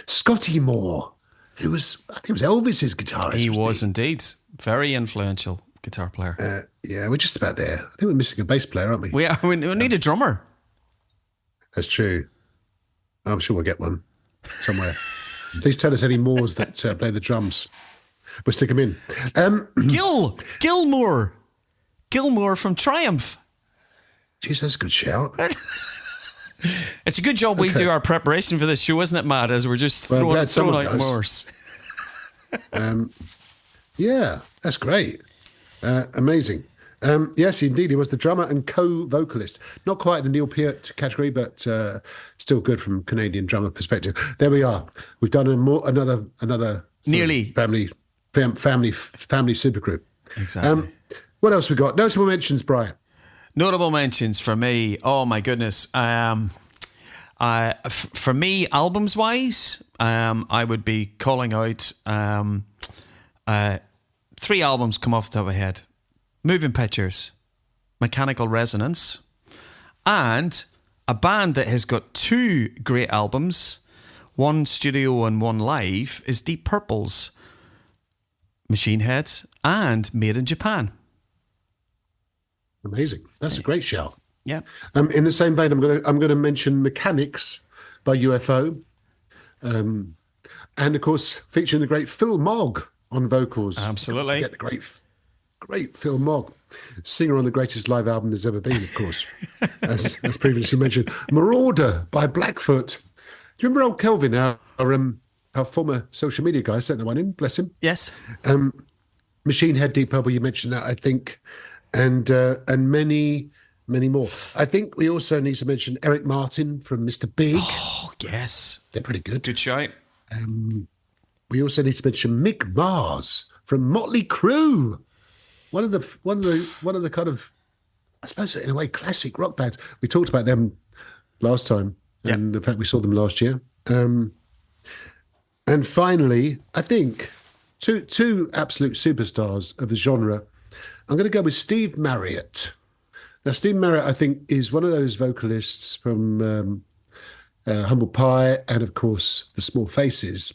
Scotty Moore, who was, I think it was Elvis's guitarist. He wasn't was indeed. Very influential guitar player. Yeah, we're just about there. I think we're missing a bass player, aren't we? We need a drummer. That's true. I'm sure we'll get one somewhere. Please tell us any Moores that play the drums. We'll stick them in. Gilmore from Triumph. Jeez, that's a good shout. It's a good job we do our preparation for this show, isn't it, Matt? As we're just throwing out Moores. Yeah, that's great. Amazing. Yes, indeed, he was the drummer and co-vocalist. Not quite the Neil Peart category, but still good from Canadian drummer perspective. There we are. We've done another nearly family supergroup. Exactly. What else we got? Notable mentions, Brian. Notable mentions for me. Oh my goodness. For me, albums wise, I would be calling out 3 albums come off the top of my head: Moving Pictures, Mechanical Resonance, and a band that has got 2 great albums, one studio and one live, is Deep Purple's Machine Head and Made in Japan. Amazing. That's a great shout. Yeah. In the same vein, I'm going to mention Mechanics by UFO, and of course featuring the great Phil Mogg on vocals. Absolutely. Get the great Phil Mogg, singer on the greatest live album there's ever been, of course, as previously mentioned. Marauder by Blackfoot. Do you remember old Kelvin, our former social media guy, sent that one in? Bless him. Yes. Machine Head, Deep Purple. You mentioned that, I think, and many more. I think we also need to mention Eric Martin from Mr. Big. Oh yes, they're pretty good. Good shout. We also need to mention Mick Mars from Motley Crue, one of the kind of, I suppose in a way, classic rock bands. We talked about them last time, and in fact we saw them last year. And finally, I think two absolute superstars of the genre. I'm going to go with Steve Marriott. Now, Steve Marriott, I think, is one of those vocalists from Humble Pie and, of course, The Small Faces.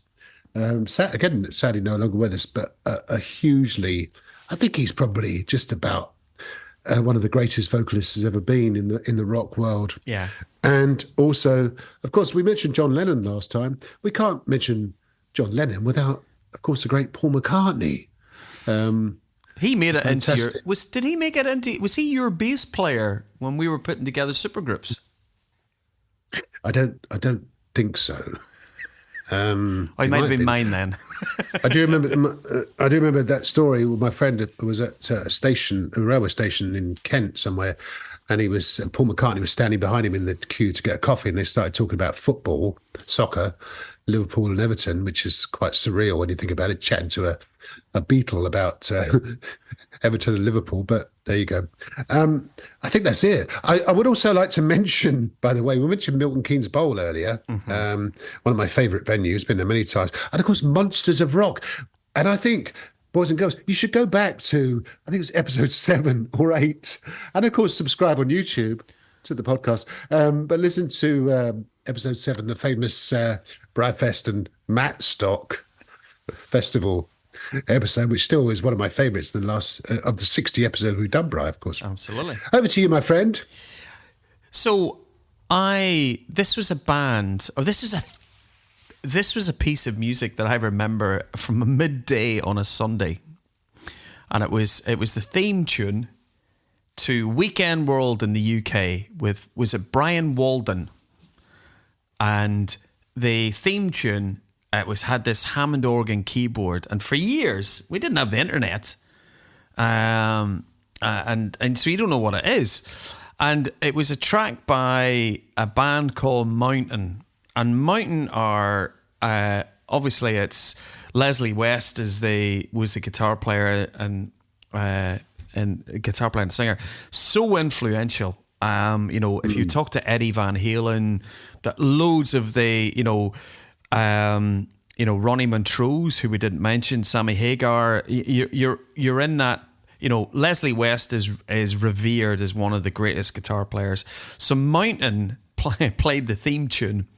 Sadly no longer with us, but a hugely, I think he's probably just about one of the greatest vocalists has ever been in the rock world. Yeah. And also, of course, we mentioned John Lennon last time. We can't mention John Lennon without, of course, the great Paul McCartney. He made it Fantastic. into your... Did he make it into... Was he your bass player when we were putting together supergroups? I don't think so. It might have been mine then. I do remember that story. My friend was at a railway station in Kent somewhere, and Paul McCartney was standing behind him in the queue to get a coffee, and they started talking about football, soccer, Liverpool and Everton, which is quite surreal when you think about it, chatting to a Beatle about Everton and Liverpool, but there you go. I think that's it. I would also like to mention, by the way, we mentioned Milton Keynes Bowl earlier, one of my favourite venues, been there many times, and of course Monsters of Rock. And I think, boys and girls, you should go back to, I think it was episode 7 or 8, and of course subscribe on YouTube to the podcast, but listen to episode 7, the famous Bradfest and Matt Stock Festival episode, which still is one of my favourites, the last of the 60 episodes we've done, Bri, of course. Absolutely. Over to you, my friend. So this was a band, or this was a piece of music that I remember from a midday on a Sunday, and it was the theme tune to Weekend World in the UK was it Brian Walden, and the theme tune. It had this Hammond organ keyboard, and for years we didn't have the internet, and so you don't know what it is. And it was a track by a band called Mountain, and Mountain are obviously it's Leslie West was the guitar player and guitar player and singer, so influential. If you talk to Eddie Van Halen, that loads of the Ronnie Montrose, who we didn't mention, Sammy Hagar, you're in that Leslie West is revered as one of the greatest guitar players. So Mountain played the theme tune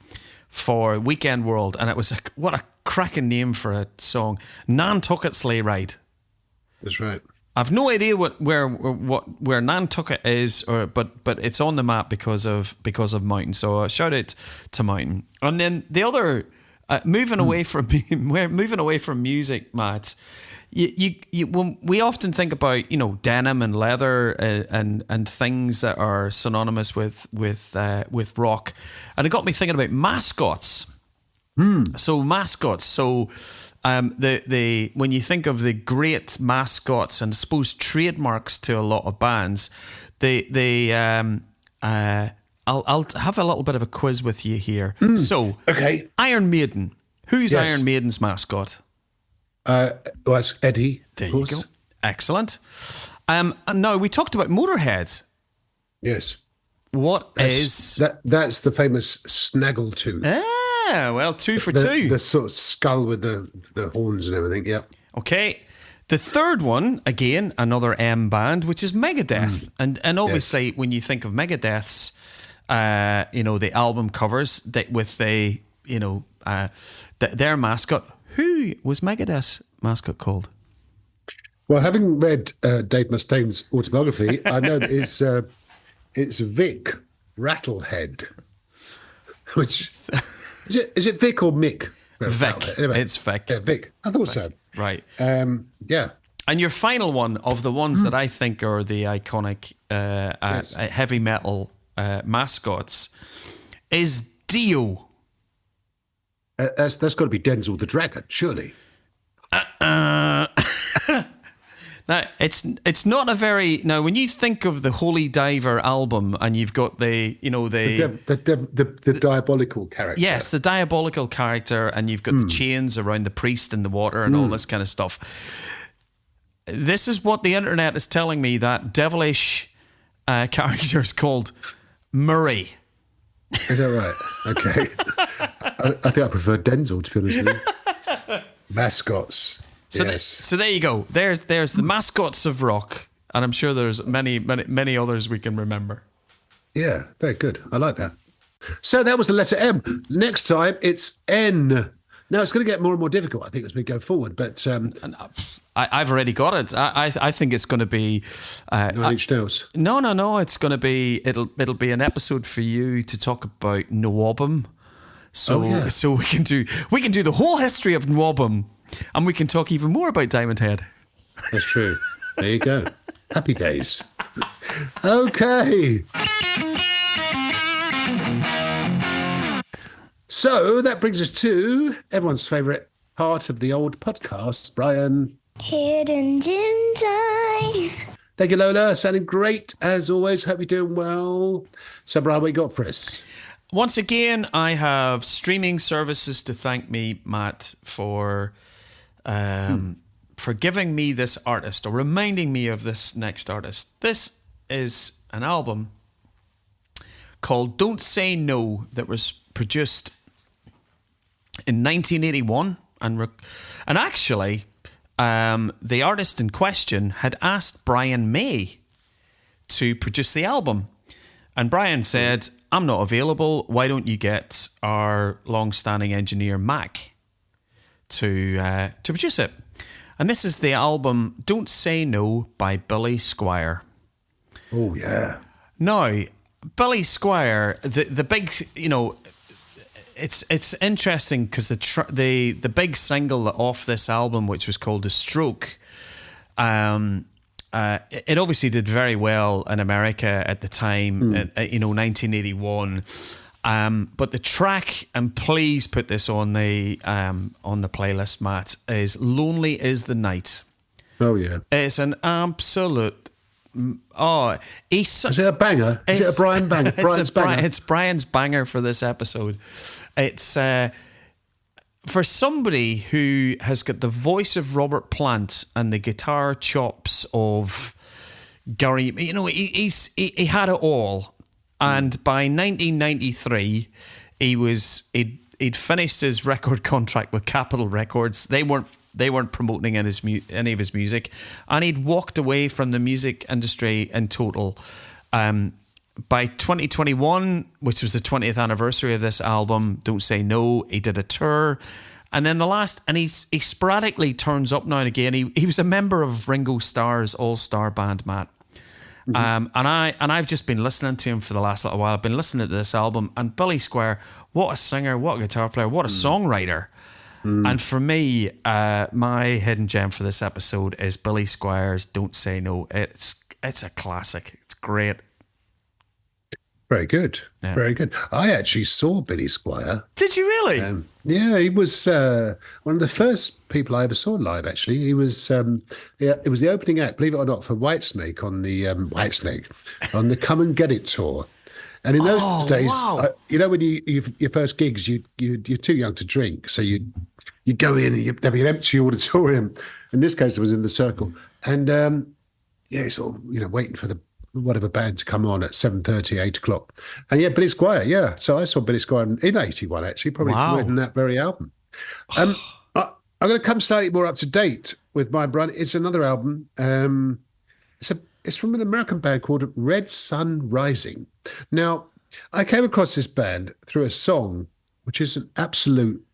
for Weekend World, and it was what a cracking name for a song. Nantucket Sleigh Ride. That's right. I've no idea where Nantucket is, but it's on the map because of Mountain. So shout out to Mountain. And then the other moving away from music, Matt. When we often think about denim and leather and things that are synonymous with rock, and it got me thinking about mascots. So mascots. So when you think of the great mascots and I suppose trademarks to a lot of bands, I'll have a little bit of a quiz with you here. So Okay. Iron Maiden. Who's Yes. Iron Maiden's mascot? Well, it's Eddie. There of you course. go. Excellent. And now we talked about Motorhead. Yes. That's That's the famous snaggletooth. well, 2 for the, 2. The sort of skull with the horns and everything. Yeah. Okay. The third one, again, another M band, which is Megadeth. And obviously, when you think of Megadeth's, the album covers with their mascot. Who was Megadeth's mascot called? Well, having read Dave Mustaine's autobiography, I know that it's Vic Rattlehead. Which is it Vic or Mick? Vic. Anyway, it's Vic. Yeah, Vic. I thought so. Right. Yeah. And your final one of the ones that I think are the iconic Yes. heavy metal mascots is Dio. That's got to be Denzel the Dragon, surely. Now it's not a very when you think of the Holy Diver album and you've got the diabolical character. yes, the diabolical character, and you've got the chains around the priest in the water and all this kind of stuff. This is what the internet is telling me, that devilish character is called Murray. Is that right? Okay. I think I prefer Denzel, to be honest with you. Mascots. So, yes. so there you go. There's the mascots of rock, and I'm sure there's many others we can remember. Yeah, very good. I like that. So that was the letter M. Next time it's N. Now it's going to get more and more difficult, I think, as we go forward. But I've already got it. I think it's going to be 9 Inch Nails. No. It's going to be it'll be an episode for you to talk about Nwabum. So so we can do the whole history of Nwabum, and we can talk even more about Diamond Head. That's true. There you go. Happy days. Okay. So that brings us to everyone's favourite part of the old podcast, Brian. Hidden Gem Time. Thank you, Lola. Sounding great as always. Hope you're doing well. So, Brian, what you got for us? Once again, I have streaming services to thank me, Matt, for giving me this artist or reminding me of this next artist. This is an album called Don't Say No that was produced in 1981, and actually, the artist in question had asked Brian May to produce the album, and Brian said, "I'm not available. Why don't you get our long-standing engineer Mac to produce it?" And this is the album "Don't Say No" by Billy Squier. Oh, yeah. Now, Billy Squier, the big, it's interesting because the big single off this album, which was called "The Stroke," it obviously did very well in America at the time, 1981. But the track, and please put this on the playlist, Matt, is "Lonely Is the Night." Oh, yeah. It's an absolute. Is it a banger? Is it a Brian banger? Brian's banger? It's Brian's banger for this episode. It's for somebody who has got the voice of Robert Plant and the guitar chops of Gary. He had it all. And by 1993, he'd finished his record contract with Capitol Records. They weren't promoting any of his music, and he'd walked away from the music industry in total. By 2021, which was the 20th anniversary of this album, Don't Say No, he did a tour. And then he sporadically turns up now and again. He was a member of Ringo Starr's all-star band, Matt. And I've just been listening to him for the last little while. I've been listening to this album, and Billy Squire, what a singer, what a guitar player, what a songwriter. And for me, my hidden gem for this episode is Billy Squire's Don't Say No. It's a classic. It's great. Very good. Yeah. Very good. I actually saw Billy Squire. Did you really? Yeah, he was one of the first people I ever saw live, actually. He was, it was the opening act, believe it or not, for Whitesnake on the Come and Get It tour. And in those days, wow. when your first gigs, you're too young to drink. So you go in and there'd be an empty auditorium. In this case, it was in the Circle. And sort of, waiting for the whatever band to come on at 7:30, 8 o'clock. And Billy Squire, yeah. So I saw Billy Squire in 81, actually, probably written that very album. I'm going to come slightly more up to date with my brand. It's another album. It's from an American band called Red Sun Rising. Now, I came across this band through a song, which is an absolute,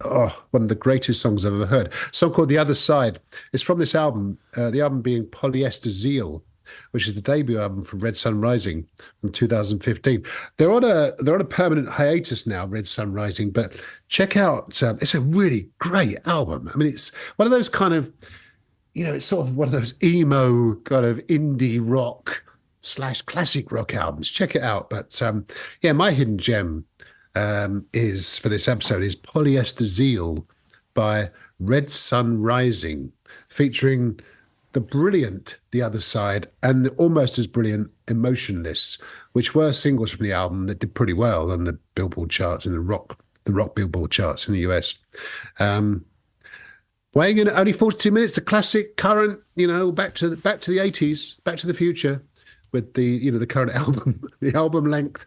one of the greatest songs I've ever heard. A song called The Other Side. It's from this album, the album being Polyester Zeal, which is the debut album from Red Sun Rising from 2015. They're on a permanent hiatus now, Red Sun Rising, but check out, it's a really great album. I mean, it's one of those kind of, it's sort of one of those emo kind of indie rock / classic rock albums. Check it out. But my hidden gem is for this episode is Polyester Zeal by Red Sun Rising, featuring the brilliant The Other Side and the almost as brilliant Emotionless, which were singles from the album that did pretty well on the Billboard charts and the rock Billboard charts in the US. Weighing in at only 42 minutes, the classic current, back to the 80s, Back to the Future, with the current album, the album length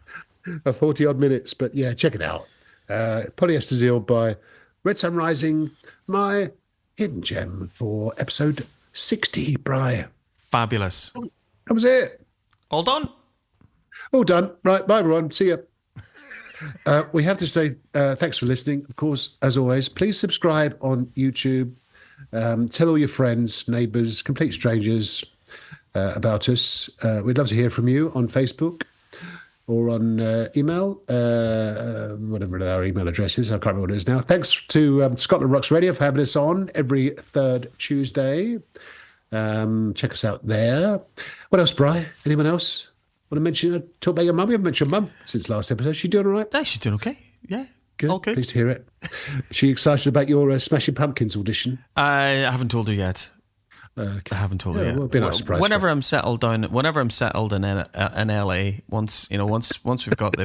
of 40 odd minutes. But yeah, check it out. Polyester Zeal by Red Sun Rising, my hidden gem for episode 60, Bri. Fabulous. That was it. All done? All done. Right, bye everyone. See ya. We have to say thanks for listening. Of course, as always, please subscribe on YouTube. Tell all your friends, neighbours, complete strangers about us. We'd love to hear from you on Facebook or on email, whatever our email address is. I can't remember what it is now. Thanks to Scotland Rocks Radio for having us on every third Tuesday. Check us out there. What else, Bri? Anyone else want to mention? Talk about your mum. We haven't mentioned your mum since last episode. She doing all right? Yeah, she's doing okay. Yeah. Good. All good. Pleased to hear it. She excited about your Smashing Pumpkins audition? I haven't told her yet. Okay. I haven't told her Yeah, yet. well, it'd be a nice surprise Whenever for her. I'm settled down, whenever I'm settled in LA, once we've got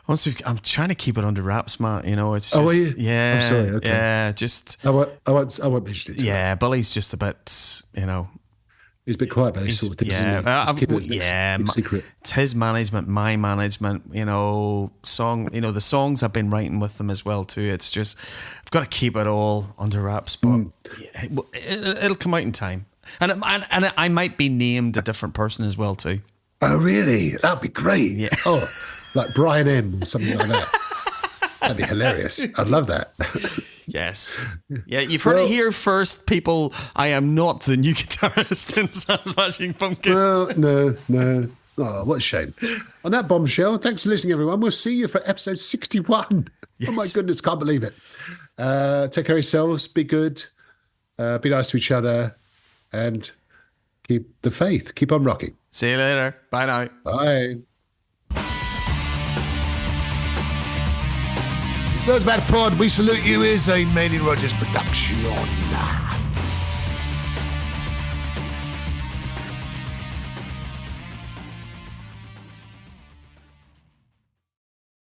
I'm trying to keep it under wraps, Matt. It's just, Oh, are you? yeah. I'm sorry, okay. Yeah, just I won't mention it. To her. yeah. Billy's just a bit, He's a bit quiet about these sort of things. yeah, Isn't he? Just keep it as big secret. it's his management, my management. The songs I've been writing with them as well too. It's just I've got to keep it all under wraps, but it'll come out in time, and I might be named a different person as well too. Oh, really? That'd be great. Yeah. Oh, like Brian M. or something like that. That'd be hilarious. I'd love that. Yes. Yeah, you've heard it here first, people. I am not the new guitarist in Smashing Pumpkins. Well, no. Oh, what a shame. On that bombshell, thanks for listening, everyone. We'll see you for episode 61. Yes. Oh, my goodness, can't believe it. Take care of yourselves. Be good. Be nice to each other. And keep the faith. Keep on rocking. See you later. Bye now. Bye. Those Bad Pod, we salute you is a Made in Rogers production.